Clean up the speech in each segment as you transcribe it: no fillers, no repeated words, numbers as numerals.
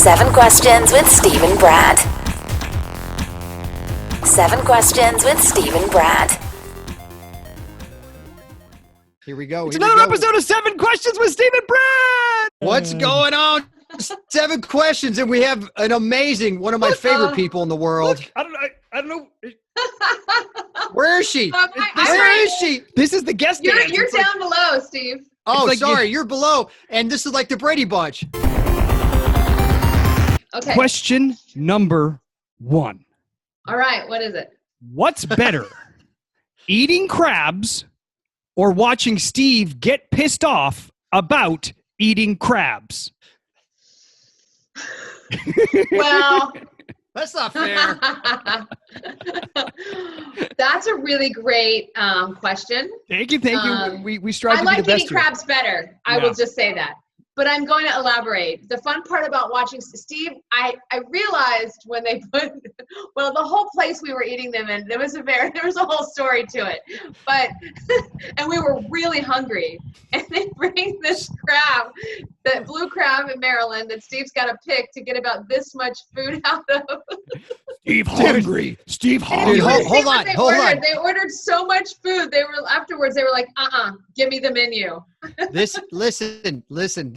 7 questions with Steve and Brad. 7 questions with Steve and Brad. Here we go. It's another episode of 7 Questions with Steve and Brad. What's going on? 7 questions, and we have an amazing, one of my favorite people in the world. Look, I don't know. Where is she? Where is she? This is the guest dance. You're down below, Steve. Oh, like sorry, you're below, and this is like the Brady Bunch. Okay. Question number 1. All right, what is it? What's better, eating crabs or watching Steve get pissed off about eating crabs? Well, That's not fair. that's a really great question. Thank you. We strive I to be the like best eating here. crabs better. I will just say that. But I'm going to elaborate. The fun part about watching Steve, I realized when they put, well, the whole place we were eating them in, there was a whole story to it. But, and we were really hungry. And they bring this crab, the blue crab in Maryland that Steve's got to pick to get about this much food out of. Steve hungry. Steve Dude, hungry. hold on. They ordered so much food. Afterwards, they were like, give me the menu. Listen.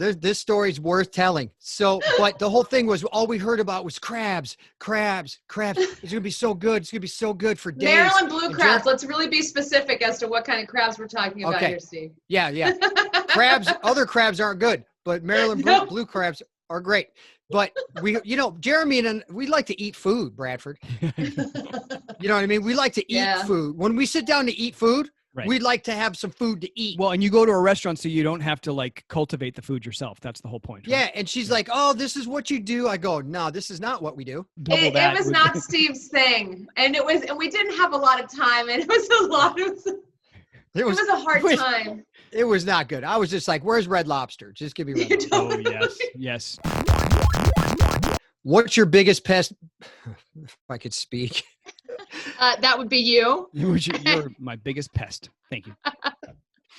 This story's worth telling. So, but the whole thing was, all we heard about was crabs. It's gonna be so good. It's gonna be so good for days. Maryland blue crabs. Let's really be specific as to what kind of crabs we're talking about here, Steve. Yeah. Crabs. Other crabs aren't good, but Maryland blue crabs are great. But Jeremy and we like to eat food, Bradford. You know what I mean? We like to eat food. When we sit down to eat food, we'd like to have some food to eat. Well, and you go to a restaurant so you don't have to like cultivate the food yourself. That's the whole point. Right? Yeah, and she's like, "Oh, this is what you do." I go, "No, this is not what we do." It was not Steve's thing, and we didn't have a lot of time, and it was a hard time. It was not good. I was just like, "Where's Red Lobster? Just give me Red Lobster." Oh yes. What's your biggest pest? If I could speak. That would be you. You're my biggest pest. Thank you.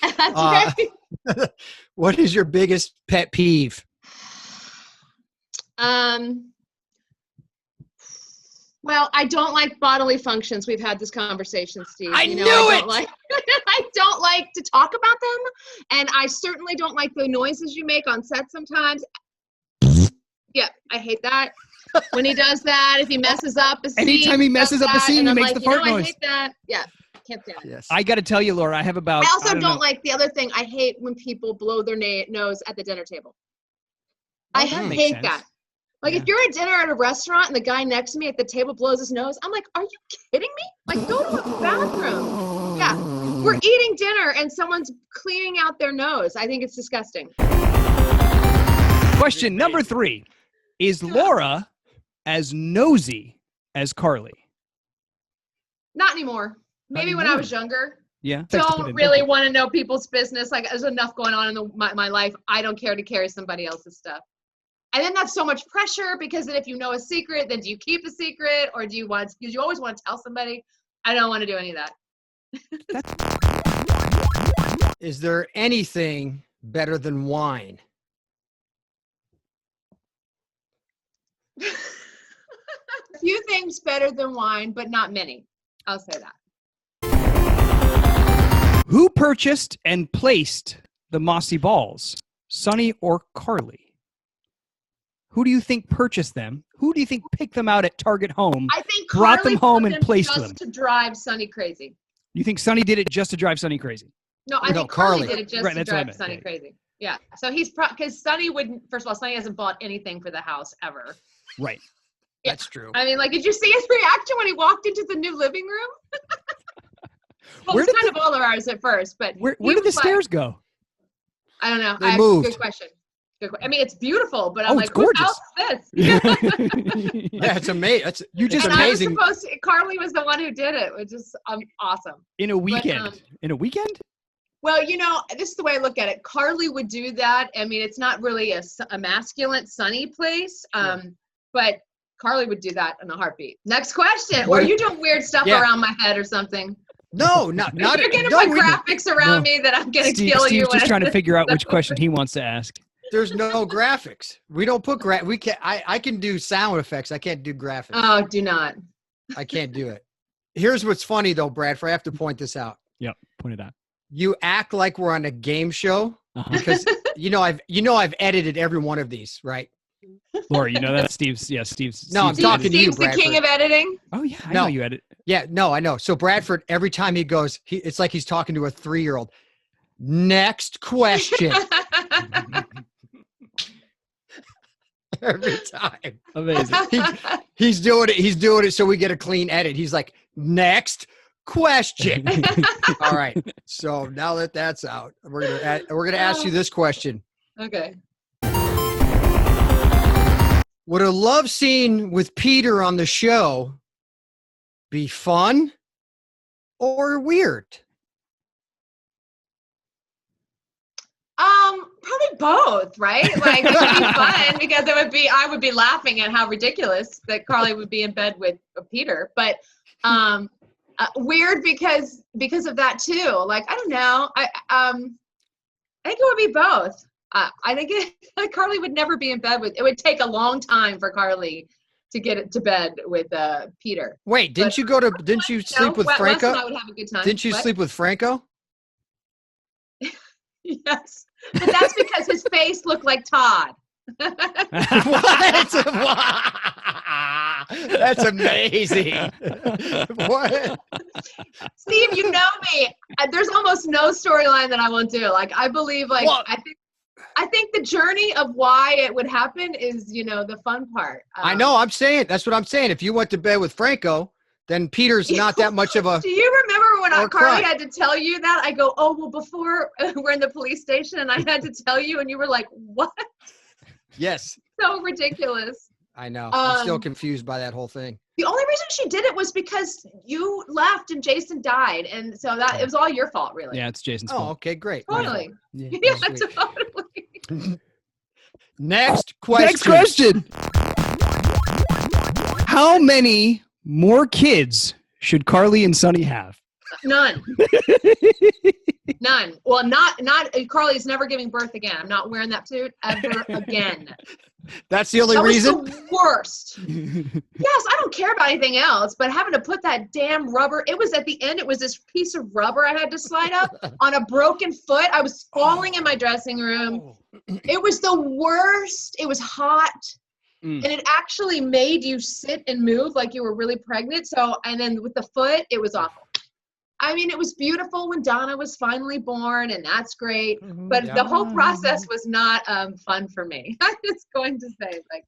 That's right. What is your biggest pet peeve? Well, I don't like bodily functions. We've had this conversation, Steve. I knew it! I don't like to talk about them, and I certainly don't like the noises you make on set sometimes. Yeah, I hate that. When he does that, if he messes up a scene. Anytime he messes up a scene, he makes the fart noise. I hate that. Yeah, can't stand it. Yes. I got to tell you, Laura, I have about... I also don't like the other thing. I hate when people blow their nose at the dinner table. I hate that. Like, if you're at dinner at a restaurant and the guy next to me at the table blows his nose, I'm like, are you kidding me? Like, go to a bathroom. Yeah, we're eating dinner and someone's cleaning out their nose. I think it's disgusting. Question number 3. Is Laura as nosy as Carly? Not anymore. Maybe when I was younger. Yeah. Don't really want to know people's business. Like, there's enough going on in my life. I don't care to carry somebody else's stuff. And then that's so much pressure, because then if you know a secret, then do you keep a secret, or do you because you always want to tell somebody? I don't want to do any of that. Is there anything better than wine? A few things better than wine, but not many. I'll say that. Who purchased and placed the Mossy balls? Sonny or Carly? Who do you think purchased them? Who do you think picked them out at Target Home? I think brought Carly them home put and placed just them to drive Sonny crazy. You think Sonny did it just to drive Sonny crazy? No, I think Carly did it just to drive Sonny crazy. Yeah. So he's because Sonny wouldn't. First of all, Sonny hasn't bought anything for the house ever. Right. Yeah. That's true. I mean, like, did you see his reaction when he walked into the new living room? Well, it was kind of all of ours at first, but where did the stairs go? I don't know. They moved. Good question. I mean, it's beautiful, but I'm it's like, gorgeous. Whose house is this? Yeah, it's amazing. Just amazing. Carly was the one who did it, which is awesome. In a weekend. In a weekend? Well, this is the way I look at it. Carly would do that. I mean, it's not really a masculine, sunny place, but Carly would do that in a heartbeat. Next question. Or are you doing weird stuff around my head or something? No, not. You're going to put graphics around me that I'm going to kill you. Steve's just trying to figure out which question he wants to ask. There's no graphics. We don't put we can't. I can do sound effects. I can't do graphics. Oh, do not. I can't do it. Here's what's funny though, Bradford. I have to point this out. Yep, point it out. You act like we're on a game show because I've edited every one of these, right? Laura, you know that Steve's. No, I'm talking to you, Steve's the Bradford. king of editing. Oh yeah, I know you edit. Yeah, no, I know. So Bradford, every time he goes, it's like he's talking to a 3-year-old. Next question. Every time. Amazing. He's doing it. He's doing it so we get a clean edit. He's like, next question. All right. So now that that's out, we're gonna ask you this question. Okay. Would a love scene with Peter on the show be fun or weird? Probably both, right? Like it would be fun because I would be laughing at how ridiculous that Carly would be in bed with Peter, but weird because of that too. Like I don't know, I think it would be both. I think Carly would never be in bed with. It would take a long time for Carly to get it to bed with Peter. Wait, didn't you sleep with Franco? Wes and I would have a good time. Didn't you sleep with Franco? Yes, but that's because his face looked like Todd. What? That's amazing. What? Steve, you know me. There's almost no storyline that I won't do. Like I believe, like What? I think the journey of why it would happen is, the fun part. I know. I'm saying that's what I'm saying. If you went to bed with Franco, then Peter's not that much of a. Do you remember when or Carly cry. had to tell you that? I go, oh well, before we're in the police station, and I had to tell you, and you were like, what? Yes. So ridiculous. I know. I'm still confused by that whole thing. The only reason she did it was because you left and Jason died, and so that it was all your fault, really. Yeah, it's Jason's Oh, fault. okay, great. Totally. Yeah. Yeah, Sweet. totally. Next question. Next question. How many more kids should Carly and Sonny have? None. None. Well, not Carly's never giving birth again. I'm not wearing that suit ever again. That's the only That was reason? the worst. Yes, I don't care about anything else, but having to put that damn rubber, it was at the end, it was this piece of rubber I had to slide up on a broken foot. I was falling in my dressing room. It was the worst. It was hot. And it actually made you sit and move like you were really pregnant. So, and then with the foot, it was awful. I mean, it was beautiful when Donna was finally born, and that's great. But the whole process was not fun for me. I'm just going to say, like,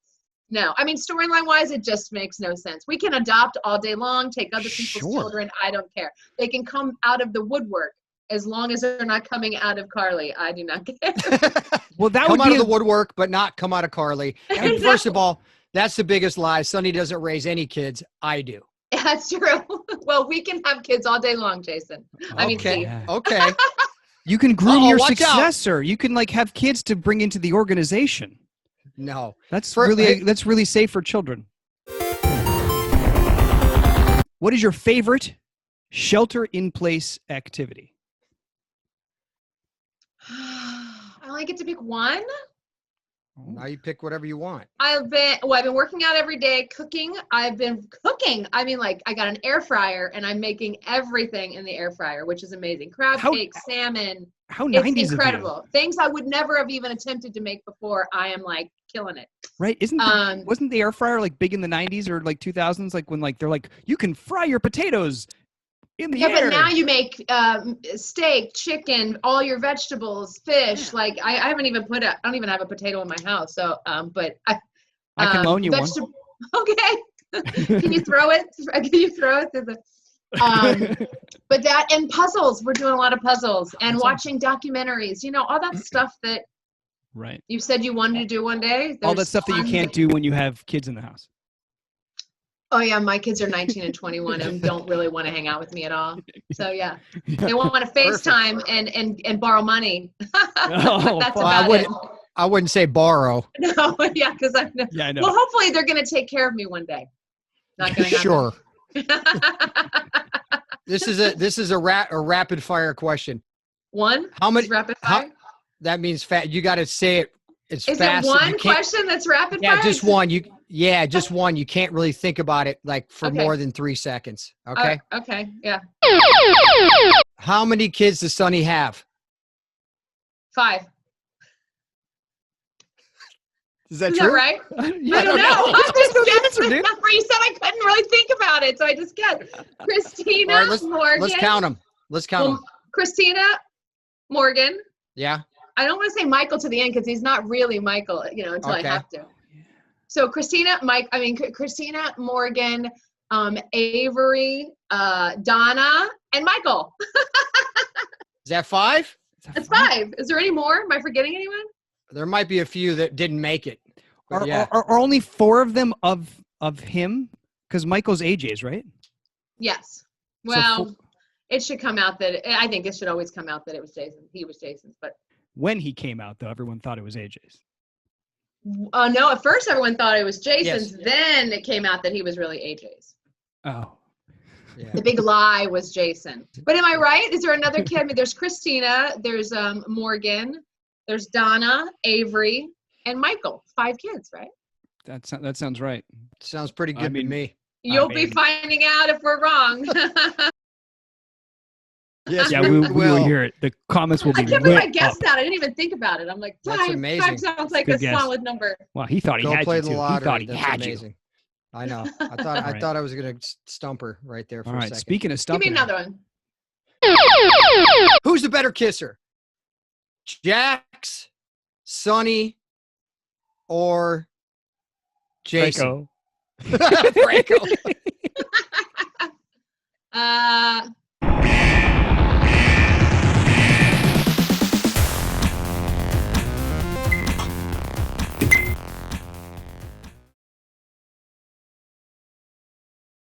no. I mean, storyline-wise, it just makes no sense. We can adopt all day long, take other people's children. I don't care. They can come out of the woodwork as long as they're not coming out of Carly. I do not care. Well, that come would out be of the woodwork, but not come out of Carly. And first of all, that's the biggest lie. Sonny doesn't raise any kids. I do. That's true. Well, we can have kids all day long, Jason. I mean, Okay. Steve. Okay. You can groom your watch out. successor. You can have kids to bring into the organization. No. That's really safe for children. What is your favorite shelter-in-place activity? I only get to pick one. Now you pick whatever you want. I've been working out every day, cooking. I've been cooking. I mean, I got an air fryer and I'm making everything in the air fryer, which is amazing. Crab cake, salmon. How It's 90s incredible. Things I would never have even attempted to make before. I am killing it. Right? Wasn't the air fryer big in the 90s or 2000s? When they're you can fry your potatoes in the air. Yeah, but now you make steak, chicken, all your vegetables, fish. Yeah. I haven't even I don't even have a potato in my house. So, but I can loan you one. Okay. Can you throw it? Can you throw it to the? But that and puzzles. We're doing a lot of puzzles and watching documentaries. All that stuff that right. you said you wanted to do one day. All that stuff that you can't do when you have kids in the house. Oh yeah, my kids are 19 and 21 and don't really want to hang out with me at all. So yeah, they want to FaceTime and borrow money. That's about it. I wouldn't say borrow. No, yeah, because I know. Yeah, I know. Well, hopefully they're going to take care of me one day. Not going to happen. Sure. This is a rapid fire question. One? How many rapid fire? that means fat. You got to say it It's Is fast. it You one can't- question that's rapid Yeah, fire? just one. Just one. You can't really think about it like for Okay. more than 3 seconds. Okay. Okay. Yeah. How many kids does Sonny have? 5. Is that Is true? that right? Yeah, I don't know. You're I'm supposed just to know the guessing answer, the dude. number. You said I couldn't really think about it, so I just guessed. Christina All right, Morgan. let's count them. Let's count them. Christina Morgan. Yeah. I don't want to say Michael to the end because he's not really Michael, until Okay. I have to. So Christina Morgan, Avery, Donna, and Michael. Is that 5? That's 5. Is there any more? Am I forgetting anyone? There might be a few that didn't make it. But yeah. Are only 4 of them of him? Because Michael's AJ's, right? Yes. So Well, it should come out I think it should always come out that it was Jason. He was Jason's, but. When he came out, though, everyone thought it was AJ's. No, at first everyone thought it was Jason's. Yes. Then it came out that he was really AJ's. Oh. Yeah. The big lie was Jason. But am I right? Is there another kid? I mean, there's Christina, there's Morgan, there's Donna, Avery, and Michael. 5 kids, right? That sounds right. Sounds pretty good to me. You'll be finding out if we're wrong. Yes, Yeah, we will hear it. The comments will be I can't believe I lit guessed up. that. I didn't even think about it. I'm like, That's 5 amazing. sounds like Good a guess. solid number. Wow, he thought he Go had play you, the too. lottery. He thought he That's had amazing. I know. I right. thought I was gonna stump her right there for All a right, second. speaking of Give stumping. me another one. Who's the better kisser? Jax, Sonny, or Jason? Franco. Franco.